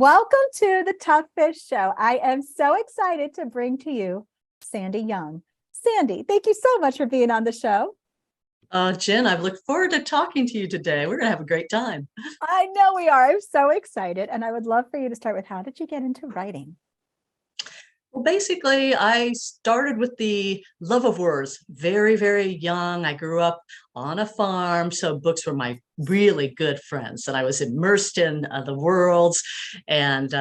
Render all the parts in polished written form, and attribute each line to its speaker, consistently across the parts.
Speaker 1: Welcome to the Tough Fish Show. I am so excited to bring to you Sandy Young. Sandy, thank you so much for being on the show.
Speaker 2: Jen, I've looked forward to talking to you today. We're going to have a great time.
Speaker 1: I know we are. I'm so excited. And I would love for you to start with, how did you get into writing?
Speaker 2: Well, basically, I started with the love of words very, very young. I grew up on a farm, so books were my really good friends, and I was immersed in the worlds. And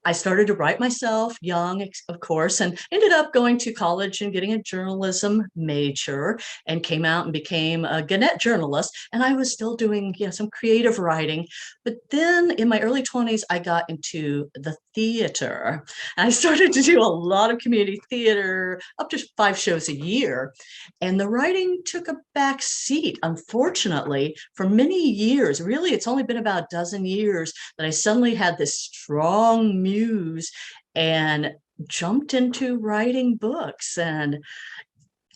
Speaker 2: I started to write myself young, of course, and ended up going to college and getting a journalism major and came out and became a Gannett journalist. And I was still doing, some creative writing. But then in my early 20s, I got into the theater. And I started to do a lot of community theater, up to 5 shows a year. And the writing took a back seat, unfortunately, for many years. Really, it's only been about a dozen years that I suddenly had this strong muse and jumped into writing books. And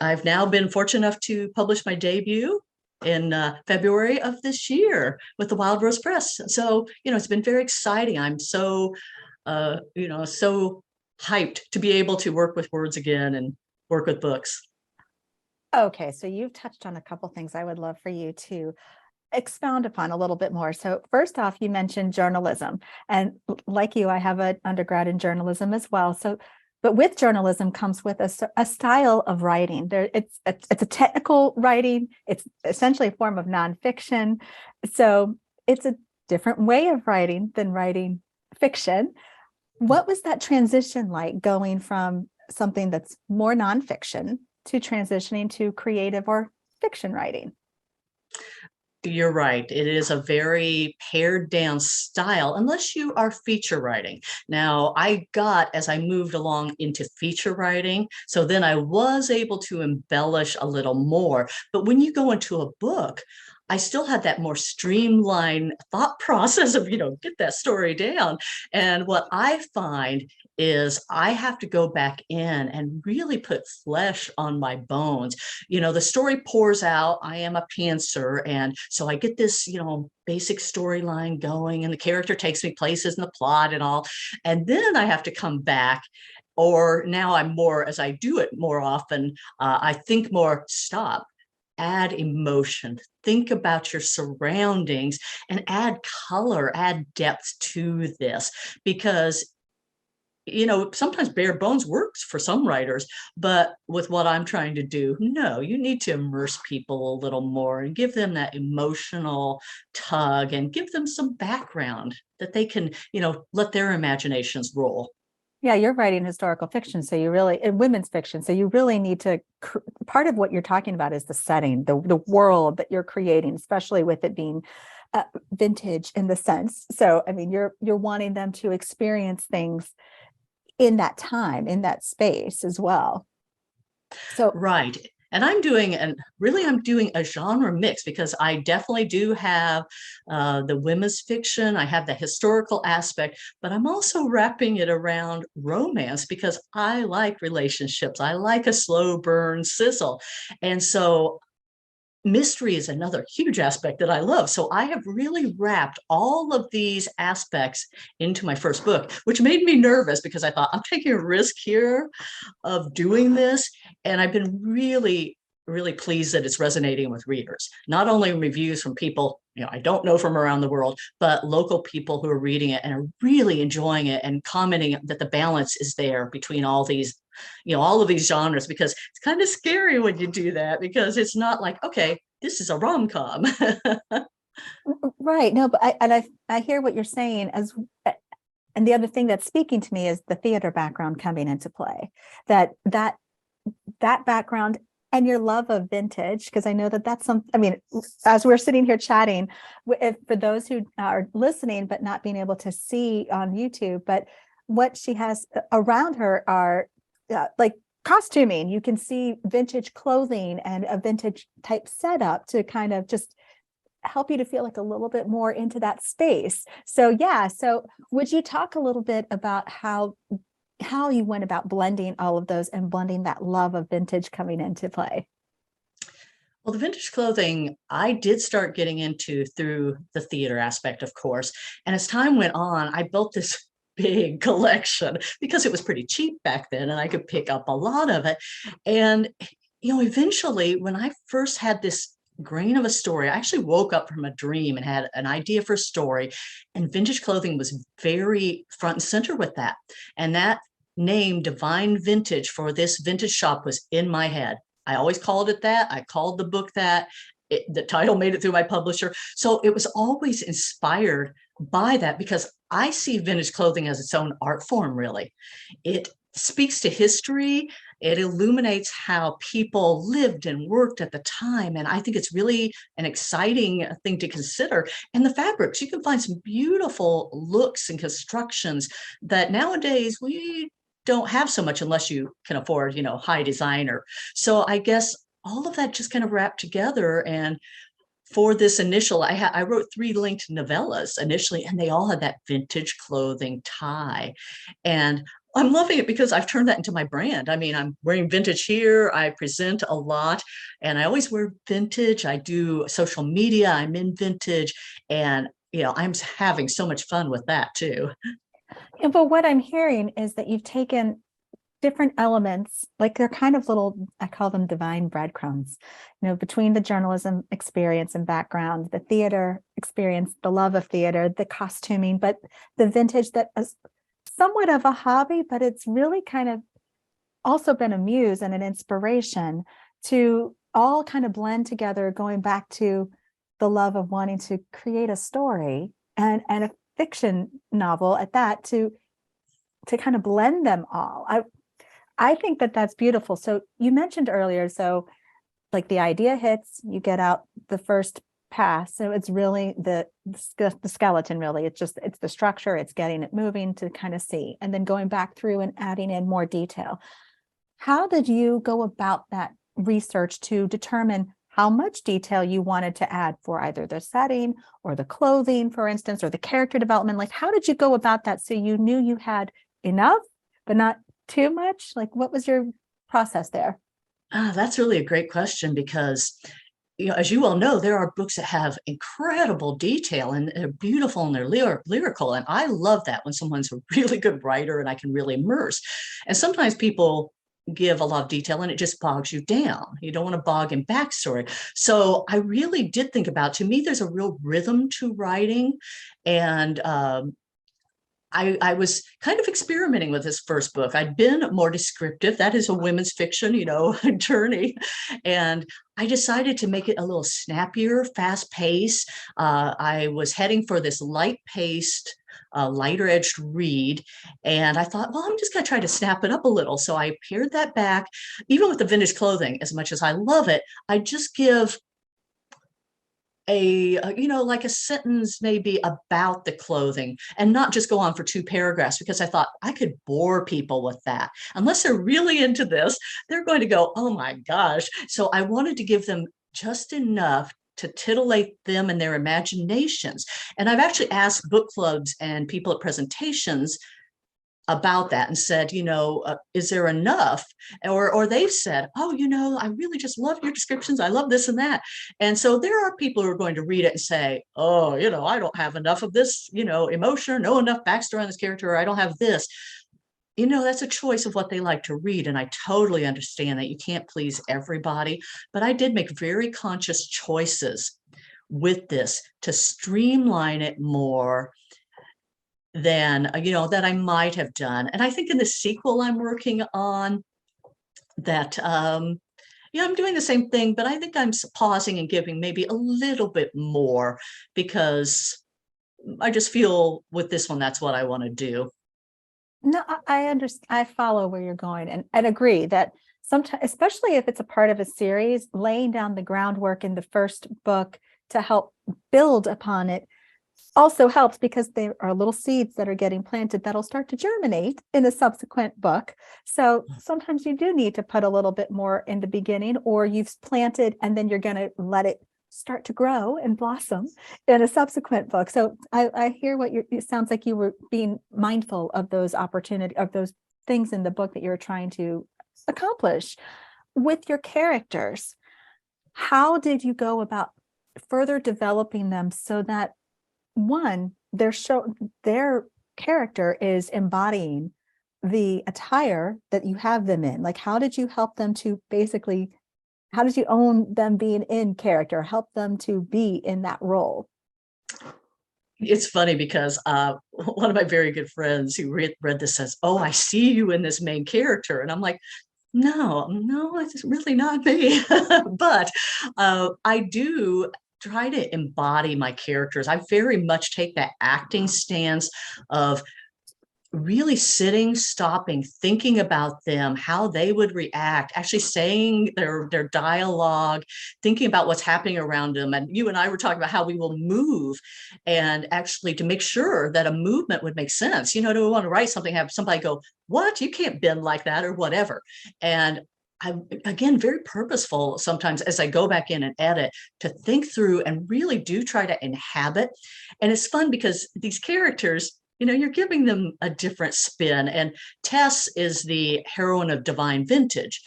Speaker 2: I've now been fortunate enough to publish my debut in February of this year with the Wild Rose Press. So, it's been very exciting. I'm so, so hyped to be able to work with words again and work with books.
Speaker 1: Okay, so you've touched on a couple things I would love for you to expound upon a little bit more. So first off, you mentioned journalism, and like you, I have an undergrad in journalism as well. So, but with journalism comes with a style of writing. It's a technical writing. It's essentially a form of nonfiction. So it's a different way of writing than writing fiction. What was that transition like, going from something that's more nonfiction to transitioning to creative or fiction writing?
Speaker 2: You're right. It is a very pared down style, unless you are feature writing. Now, I got as I moved along into feature writing, so then I was able to embellish a little more. But when you go into a book, I still had that more streamlined thought process of, get that story down. And what I find is I have to go back in and really put flesh on my bones. The story pours out. I am a pantser. And so I get this, basic storyline going, and the character takes me places in the plot and all. And then I have to come back. Or now I'm more, as I do it more often, I think more, stop, add emotion, think about your surroundings, and add color, add depth to this. Because sometimes bare bones works for some writers, but with what I'm trying to do, no, you need to immerse people a little more and give them that emotional tug and give them some background that they can, let their imaginations roll.
Speaker 1: Yeah, you're writing historical fiction, so you really, and women's fiction, so you really need to, part of what you're talking about is the setting, the world that you're creating, especially with it being vintage in the sense. So, I mean, you're wanting them to experience things in that time, in that space as well. So,
Speaker 2: Right. And I'm doing a genre mix, because I definitely do have the women's fiction. I have the historical aspect, but I'm also wrapping it around romance, because I like relationships. I like a slow burn sizzle. And so mystery is another huge aspect that I love. So I have really wrapped all of these aspects into my first book, which made me nervous, because I thought, I'm taking a risk here of doing this. And I've been really, really pleased that it's resonating with readers. Not only reviews from people, I don't know from around the world, but local people who are reading it and are really enjoying it and commenting that the balance is there between all of these genres, because it's kind of scary when you do that, because it's not like, okay, this is a rom-com.
Speaker 1: right. No, but I hear what you're saying and the other thing that's speaking to me is the theater background coming into play, that background and your love of vintage, because I know that's I mean, as we're sitting here chatting, for those who are listening but not being able to see on YouTube, but what she has around her are like costuming. You can see vintage clothing and a vintage type setup to kind of just help you to feel like a little bit more into that space. So yeah, so would you talk a little bit about how you went about blending all of those and blending that love of vintage coming into play?
Speaker 2: Well, the vintage clothing I did start getting into through the theater aspect, of course. And as time went on, I built this big collection because it was pretty cheap back then and I could pick up a lot of it. And, eventually, when I first had this grain of a story, I actually woke up from a dream and had an idea for a story. And vintage clothing was very front and center with that. And that name, Divine Vintage, for this vintage shop was in my head. I always called it that. I called the book that. The title made it through my publisher. So it was always inspired by that because I see vintage clothing as its own art form, really. It speaks to history. It illuminates how people lived and worked at the time. And I think it's really an exciting thing to consider. And the fabrics, you can find some beautiful looks and constructions that nowadays we don't have so much unless you can afford, high designer. So I guess all of that just kind of wrapped together. And for this initial, I wrote 3 linked novellas initially, and they all had that vintage clothing tie. And I'm loving it because I've turned that into my brand. I mean, I'm wearing vintage here. I present a lot and I always wear vintage. I do social media. I'm in vintage and, I'm having so much fun with that too.
Speaker 1: And but what I'm hearing is that you've taken different elements, like they're kind of little, I call them divine breadcrumbs, between the journalism experience and background, the theater experience, the love of theater, the costuming, but the vintage that is somewhat of a hobby, but it's really kind of also been a muse and an inspiration to all kind of blend together, going back to the love of wanting to create a story and a fiction novel at that to kind of blend them all. I think that that's beautiful. So you mentioned earlier, so like the idea hits, you get out the first pass. So it's really the skeleton, really. It's the structure, it's getting it moving to kind of see, and then going back through and adding in more detail. How did you go about that research to determine how much detail you wanted to add for either the setting or the clothing, for instance, or the character development? Like, how did you go about that so you knew you had enough, but not too much? Like, what was your process there?
Speaker 2: That's really a great question because, as you all know, there are books that have incredible detail and they're beautiful and they're lyrical. And I love that when someone's a really good writer and I can really immerse. And sometimes people give a lot of detail and it just bogs you down. You don't want to bog in backstory. So I really did think about, to me, there's a real rhythm to writing. And I was kind of experimenting with this first book. I'd been more descriptive. That is a women's fiction, journey. And I decided to make it a little snappier, fast paced. I was heading for this light paced, lighter edged read. And I thought, well, I'm just going to try to snap it up a little. So I pared that back. Even with the vintage clothing, as much as I love it, I just give like a sentence maybe about the clothing and not just go on for 2 paragraphs, because I thought I could bore people with that. Unless they're really into this, they're going to go, oh my gosh. So I wanted to give them just enough to titillate them and their imaginations. And I've actually asked book clubs and people at presentations about that and said, is there enough? Or they've said, oh, I really just love your descriptions. I love this and that. And so there are people who are going to read it and say, oh, I don't have enough of this, emotion, or no enough backstory on this character, or I don't have this. That's a choice of what they like to read. And I totally understand that you can't please everybody, but I did make very conscious choices with this to streamline it more than that I might have done. And I think in the sequel I'm working on that, I'm doing the same thing, but I think I'm pausing and giving maybe a little bit more because I just feel with this one, that's what I want to do.
Speaker 1: No, I understand. I follow where you're going and agree that sometimes, especially if it's a part of a series, laying down the groundwork in the first book to help build upon it also helps, because there are little seeds that are getting planted that'll start to germinate in a subsequent book. So sometimes you do need to put a little bit more in the beginning, or you've planted and then you're going to let it start to grow and blossom in a subsequent book. So I hear it sounds like you were being mindful of those opportunities, of those things in the book that you're trying to accomplish with your characters. how did you go about further developing them so that one, their character is embodying the attire that you have them in? Like, how did you help them to basically, how did you own them being in character, help them to be in that role?
Speaker 2: It's funny because one of my very good friends who read this says, "Oh, I see you in this main character," and I'm like, "No, no, it's really not me." But I do try to embody my characters. I very much take that acting stance of really sitting, stopping, thinking about them, how they would react, actually saying their dialogue, thinking about what's happening around them. And you and I were talking about how we will move, and actually to make sure that a movement would make sense. Do we want to write something, have somebody go, "What? You can't bend like that," or whatever. And I, again, very purposeful sometimes as I go back in and edit to think through and really do try to inhabit. And it's fun because these characters, you're giving them a different spin. And Tess is the heroine of Divine Vintage,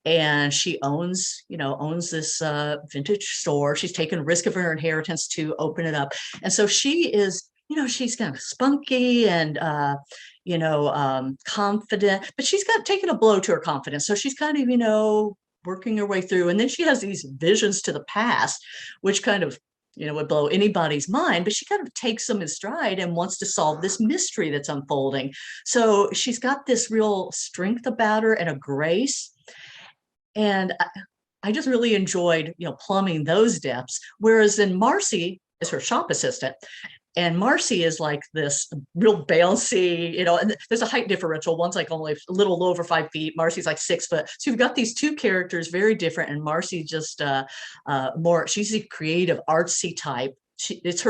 Speaker 2: and she owns this vintage store. She's taken risk of her inheritance to open it up, and so she is, she's kind of spunky and confident, but she's got taken a blow to her confidence. So she's kind of, working her way through, and then she has these visions to the past, which kind of would blow anybody's mind, but she kind of takes them in stride and wants to solve this mystery that's unfolding. So she's got this real strength about her and a grace. And I just really enjoyed, plumbing those depths. Whereas then Marcy is her shop assistant. And Marcy is like this real bouncy, and there's a height differential. One's like only a little over 5 feet. Marcy's like 6 foot. So you've got these two characters, very different. And Marcy just more, she's a creative, artsy type. It's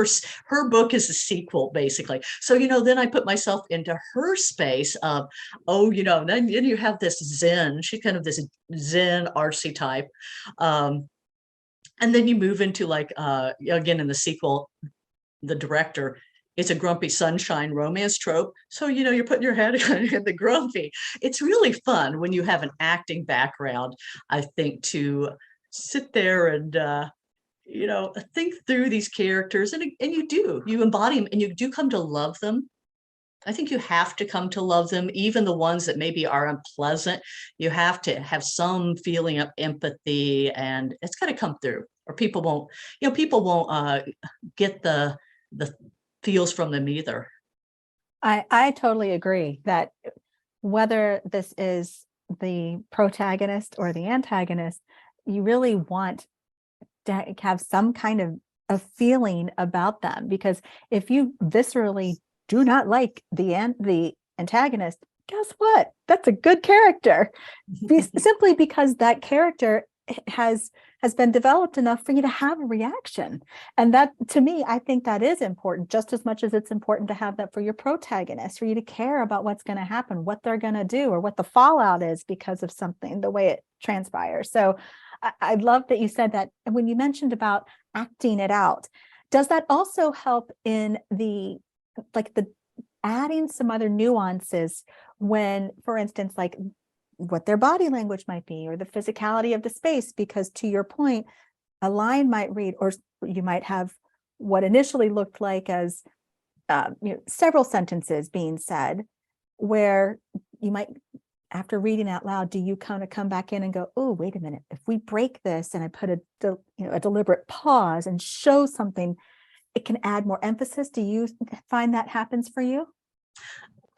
Speaker 2: her book is a sequel, basically. So, then I put myself into her space of, then you have this Zen. She's kind of this Zen, artsy type. And then you move into like, again, in the sequel, the director, it's a grumpy sunshine romance trope. So, you're putting your head in the grumpy. It's really fun when you have an acting background, I think, to sit there and, think through these characters. And you embody them and you do come to love them. I think you have to come to love them, even the ones that maybe are unpleasant. You have to have some feeling of empathy, and it's got to come through, or people won't get the feels from them either.
Speaker 1: I totally agree that whether this is the protagonist or the antagonist, you really want to have some kind of a feeling about them, because if you viscerally do not like the antagonist, guess what? That's a good character. Simply because that character has been developed enough for you to have a reaction. And that, to me, I think that is important, just as much as it's important to have that for your protagonist, for you to care about what's going to happen, what they're going to do, or what the fallout is because of something, the way it transpires. So I love that you said that. And when you mentioned about acting it out, does that also help in the adding some other nuances when, for instance, like what their body language might be, or the physicality of the space? Because to your point, a line might read, or you might have what initially looked like as several sentences being said, where you might, after reading out loud, do you kind of come back in and go, "Oh, wait a minute, if we break this and I put a deliberate pause and show something, it can add more emphasis"? Do you find that happens for you?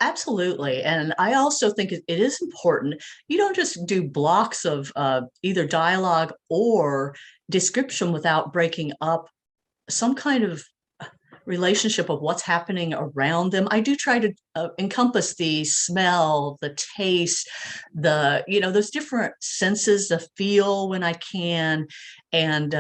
Speaker 2: Absolutely. And I also think it is important. You don't just do blocks of either dialogue or description without breaking up some kind of relationship of what's happening around them. I do try to encompass the smell, the taste, those different senses, the feel when I can, and,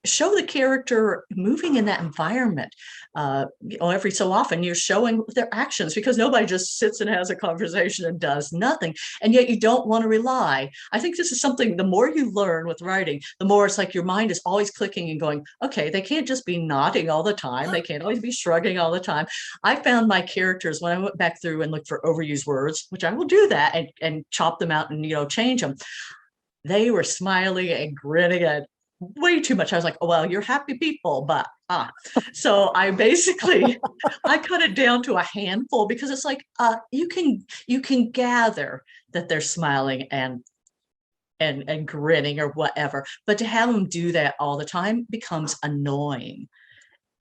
Speaker 2: show the character moving in that environment. Every so often you're showing their actions, because nobody just sits and has a conversation and does nothing. And yet you don't want to rely. I think this is something, the more you learn with writing, the more it's like your mind is always clicking and going, okay, they can't just be nodding all the time. They can't always be shrugging all the time. I found my characters, when I went back through and looked for overused words, which I will do that, and chop them out and, change them. they were smiling and grinning and way too much. I was like, oh, well, you're happy people, but so I basically I cut it down to a handful because it's like you can gather that they're smiling and grinning or whatever, but to have them do that all the time becomes annoying.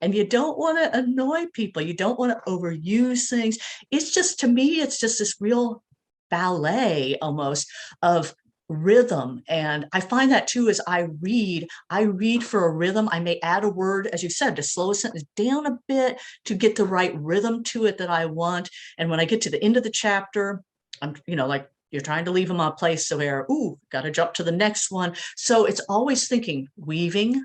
Speaker 2: And you don't want to annoy people. You don't want to overuse things. It's just, to me, it's just this real ballet almost of rhythm. And I find that too as I read for a rhythm. I may add a word, as you said, to slow a sentence down a bit to get the right rhythm to it that I want. And when I get to the end of the chapter, I'm, like you're trying to leave them on a place so where, ooh, got to jump to the next one. So it's always thinking, weaving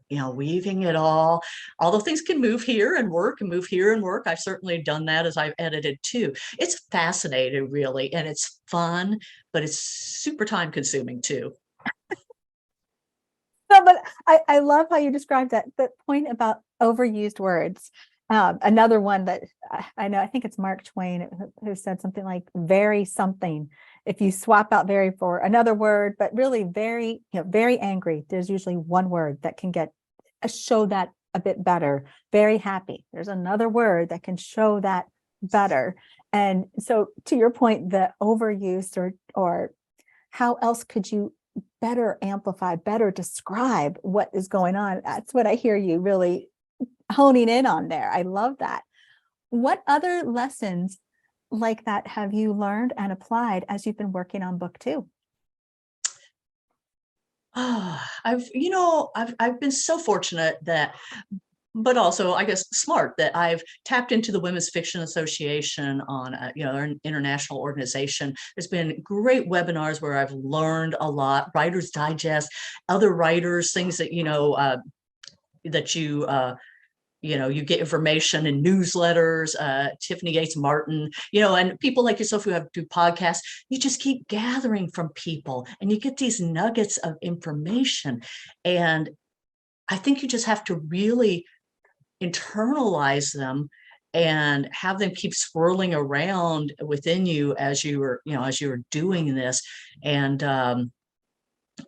Speaker 2: it all. Although things can move here and work and move here and work. I've certainly done that as I've edited too. It's fascinating, really, and it's fun, but it's super time consuming too.
Speaker 1: No, but I love how you described that point about overused words. Another one that I know, I think it's Mark Twain who said something like very something. If you swap out very for another word, but really very, very angry, there's usually one word that can show that a bit better. Very happy. There's another word that can show that better. And so to your point, the overuse or how else could you better amplify, better describe what is going on? That's what I hear you really honing in on there. I love that. What other lessons like that have you learned and applied as you've been working on book 2?
Speaker 2: I've been so fortunate that, but also I guess smart, that I've tapped into the Women's Fiction Association on an international organization. There's been great webinars where I've learned a lot. Writers Digest, other writers, things that that you get information in newsletters, Tiffany Yates Martin, and people like yourself who do podcasts. You just keep gathering from people and you get these nuggets of information. And I think you just have to really internalize them and have them keep swirling around within you as you were doing this. And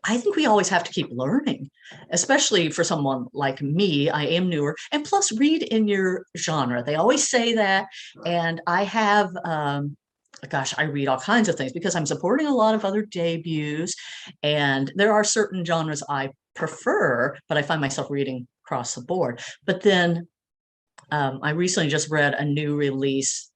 Speaker 2: I think we always have to keep learning, especially for someone like me. I am newer, and plus read in your genre. They always say that. And I have, I read all kinds of things because I'm supporting a lot of other debuts. And there are certain genres I prefer, but I find myself reading across the board. But then I recently just read a new release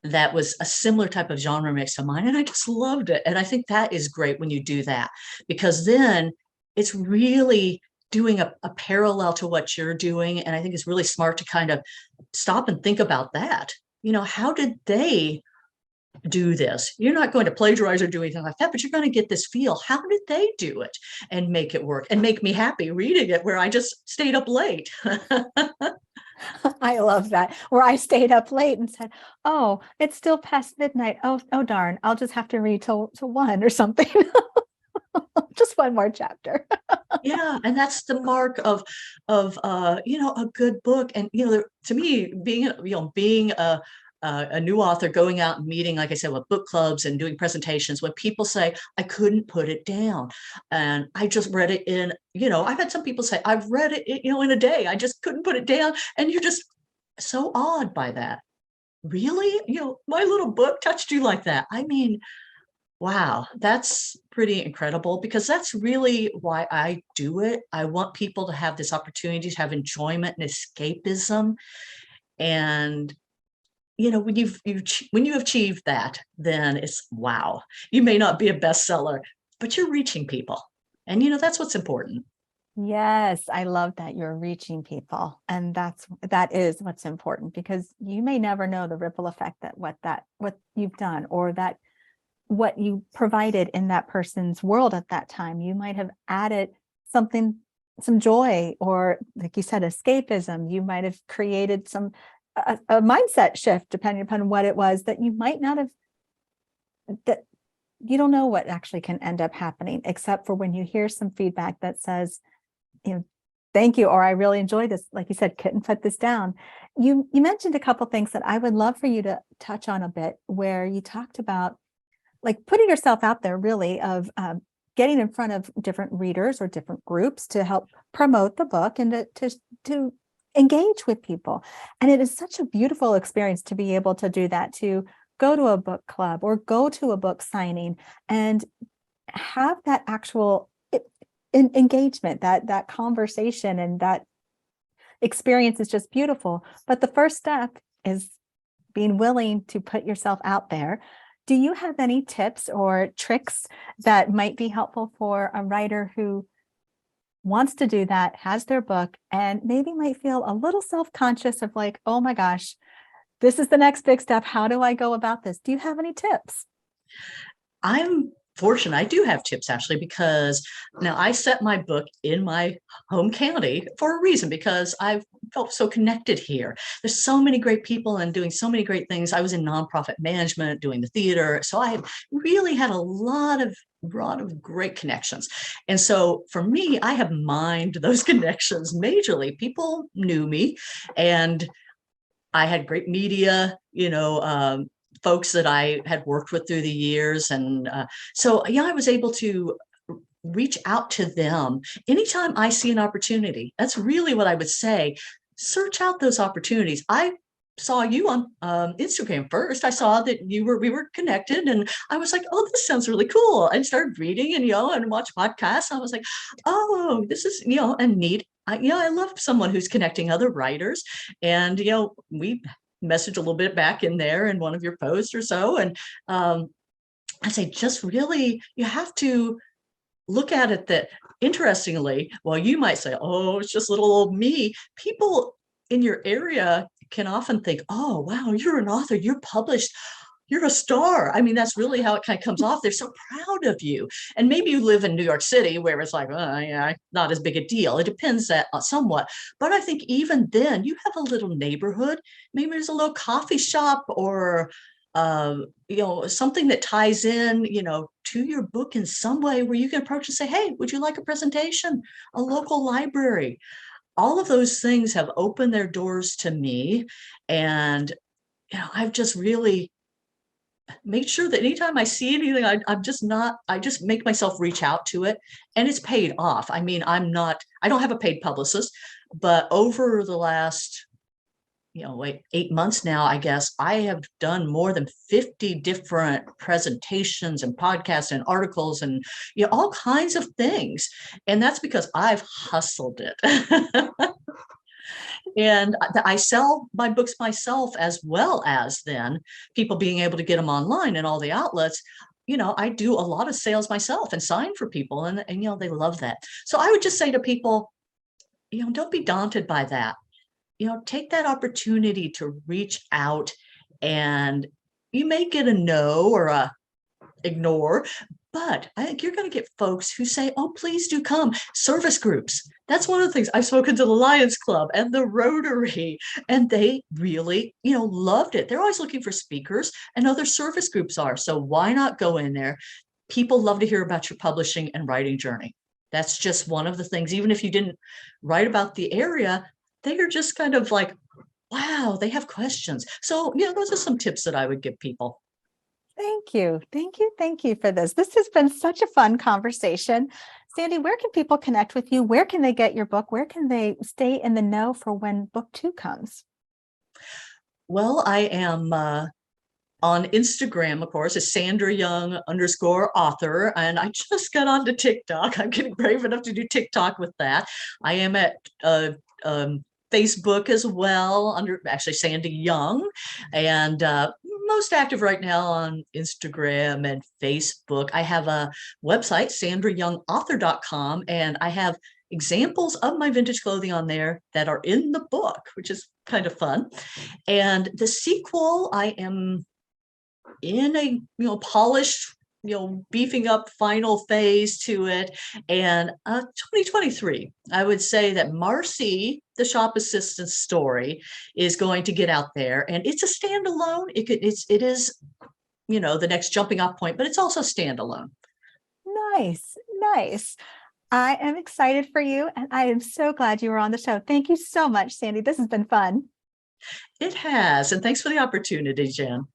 Speaker 2: that was a similar type of genre mix to mine, and I just loved it. And I think that is great when you do that, because then it's really doing a parallel to what you're doing. And I think it's really smart to kind of stop and think about that. How did they do this? You're not going to plagiarize or do anything like that, but you're going to get this feel. How did they do it and make it work and make me happy reading it, where I just stayed up late?
Speaker 1: I love that. Where I stayed up late and said, "Oh, it's still past midnight. Oh darn! I'll just have to read till 1 or something. Just one more chapter."
Speaker 2: Yeah, and that's the mark of a good book. And to me, being a new author, going out and meeting, like I said, with book clubs and doing presentations, when people say, I couldn't put it down. And I just read it I've had some people say, I've read it, in a day. I just couldn't put it down. And you're just so awed by that. Really? My little book touched you like that. I mean, wow, that's pretty incredible, because that's really why I do it. I want people to have this opportunity to have enjoyment and escapism. And when you achieve that, then it's wow. You may not be a bestseller, but you're reaching people, and that's what's important.
Speaker 1: Yes, I love that you're reaching people. And that is what's important, because you may never know the ripple effect that what you've done, or that what you provided in that person's world at that time. You might have added some joy, or like you said, escapism. You might have created a mindset shift, depending upon what it was that you might not have, that you don't know what actually can end up happening, except for when you hear some feedback that says, thank you, or I really enjoyed this. Like you said, couldn't put this down. You mentioned a couple things that I would love for you to touch on a bit, where you talked about like putting yourself out there really of getting in front of different readers or different groups to help promote the book and to engage with people. And it is such a beautiful experience to be able to do that, to go to a book club or go to a book signing and have that actual engagement, that conversation, and that experience is just beautiful. But the first step is being willing to put yourself out there. Do you have any tips or tricks that might be helpful for a writer who wants to do that, has their book, and maybe might feel a little self-conscious of like, oh my gosh, this is the next big step. How do I go about this? Do you have any tips?
Speaker 2: I'm fortunate. I do have tips actually, because now I set my book in my home county for a reason, because I felt so connected here. There's so many great people and doing so many great things. I was in nonprofit management, doing the theater. So I really had a lot of great connections. And so for me, I have mined those connections majorly. People knew me, and I had great media, folks that I had worked with through the years. And so, yeah, I was able to reach out to them anytime I see an opportunity. That's really what I would say. Search out those opportunities. I saw you on Instagram first. I saw that we were connected, and I was like, oh, this sounds really cool. I started reading and watch podcasts. I was like, oh, this is, and neat. I love someone who's connecting other writers. And, we messaged a little bit back in there in one of your posts or so. And I say, just really, you have to look at it that, interestingly, while you might say, oh, it's just little old me, people in your area can often think, oh, wow, you're an author, you're published, you're a star. I mean, that's really how it kind of comes off. They're so proud of you. And maybe you live in New York City where it's like, oh, yeah, not as big a deal. It depends that somewhat. But I think even then you have a little neighborhood. Maybe there's a little coffee shop or something that ties in, to your book in some way where you can approach and say, hey, would you like a presentation? A local library. All of those things have opened their doors to me. And, I've just really made sure that anytime I see anything, I just make myself reach out to it, and it's paid off. I mean, I don't have a paid publicist, but over the last 8 months now, I guess I have done more than 50 different presentations and podcasts and articles and all kinds of things. And that's because I've hustled it. And I sell my books myself, as well as then people being able to get them online and all the outlets. I do a lot of sales myself and sign for people, and they love that. So I would just say to people, don't be daunted by that. Take that opportunity to reach out, and you may get a no or a ignore, but I think you're going to get folks who say, oh, please do come. Service groups. That's one of the things. I've spoken to the Lions Club and the Rotary, and they really, loved it. They're always looking for speakers, and other service groups are. So why not go in there? People love to hear about your publishing and writing journey. That's just one of the things. Even if you didn't write about the area, they are just kind of like, wow, they have questions. So, those are some tips that I would give people.
Speaker 1: Thank you. Thank you. Thank you for this. This has been such a fun conversation. Sandy, where can people connect with you? Where can they get your book? Where can they stay in the know for when book 2 comes?
Speaker 2: Well, I am on Instagram, of course, is Sandra Young _author. And I just got onto TikTok. I'm getting brave enough to do TikTok with that. I am at Facebook as well, under actually Sandy Young, and most active right now on Instagram and Facebook. I have a website, sandrayoungauthor.com, and I have examples of my vintage clothing on there that are in the book, which is kind of fun. And the sequel, I am in a polished, beefing up final phase to it. And 2023, I would say that Marcy, the shop assistant story, is going to get out there, and it's a standalone. It is the next jumping off point, but it's also standalone.
Speaker 1: Nice, nice. I am excited for you, and I am so glad you were on the show. Thank you so much, Sandy. This has been fun.
Speaker 2: It has, and thanks for the opportunity, Jen.